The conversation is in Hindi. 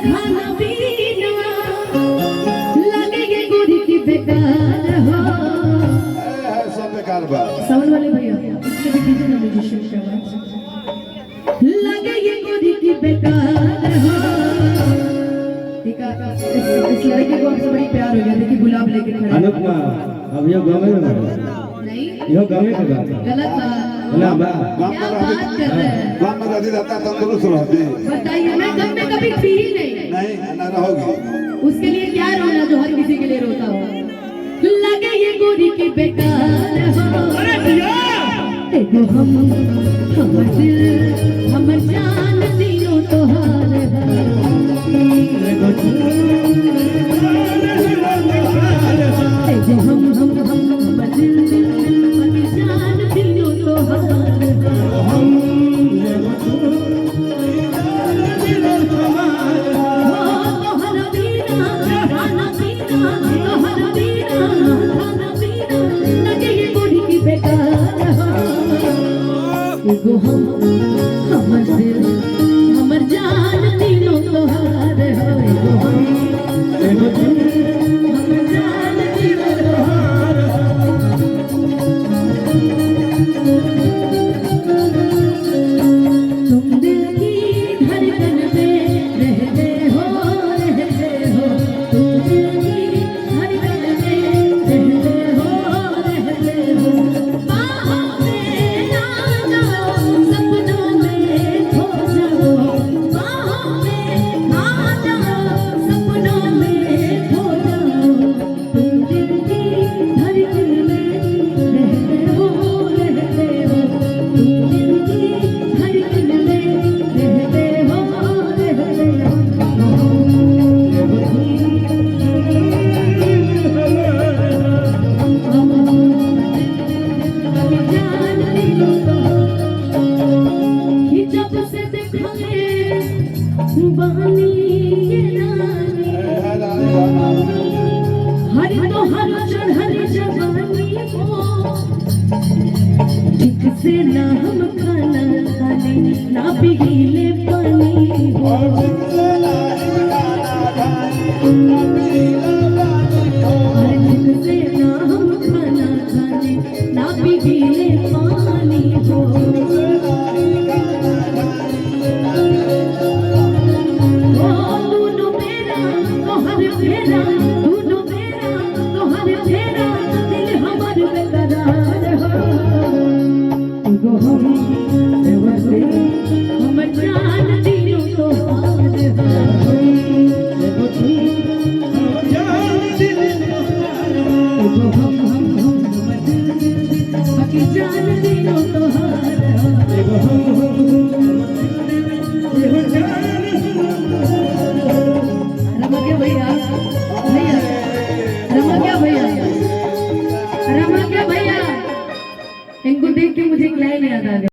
खाना पीना लगे ये गोरी की बेकार हो। सब बेकार बात। साउंड वाले भैया इसके भी दीजिए ना मुझे शाबाश। लगे ये गोरी की बेकार हो। ठीक है इस लड़के को हमसे बड़ी प्यार हो गया। देखिए गुलाब लेके खड़ा है। अनुपमा अब ये गाँव में नहीं यो गाँव में गलत बात। ना बा क्या बात कर रहे हैं? गाँव में रहती रहता तंदुरुस्त रहती। बताइए मैं गम में कभी थी ही नहीं। नहीं ना रहोगी। उसके लिए क्या रोना जो हर किसी के लिए रोता हो। लगे ये गोरी की बेकार हो। एगो हम हमर दिल हमर जान दियो तोहार एगो हम हमर दिल हमर जान दियो तोहार तोहर बिना खाना पीना तोहर बिना खाना पीना लगे ये गोरी की बेकार हो। एगो हम हमर दिल हमर जान दिलो तोहार हो। एगो हम हमर जान दिलो तोहार तुम दिल की धड़कन में रहते हो तुम दिल की धड़कन में रहते हो बाहों में आ जाओ सपनों में खो जाओ बाहों में आ जाओ सपनों में खो जाओ तुम दिल की धड़कन में रहते हो तुम दिल की धड़कन में रहते हो जान दिलो कि जब से देखोगे बानी ये रानी हर तो हर चढ़ल जवानी हो ठीक से ना हम खाना खाने ना पीले पानी हो हर ठीक से ना हम खाना खाने ना पीले पानी हो दोनों मेरा तोहर फेरा दोनों मेरा तोहर फेरा दिल हमर बेकरार हो। एगो हम एगो से हमर जान दियो तोहार हो। एगो तू हमर जान दियो तोहार एगो हम हमर दिल बाकी जान दियो तोहार हो। एगो हम एगो जान रमा क्या भैया भैया रमा क्या भैया रमा क्या भैया इनको देख के मुझे एक लाइन याद आ गई।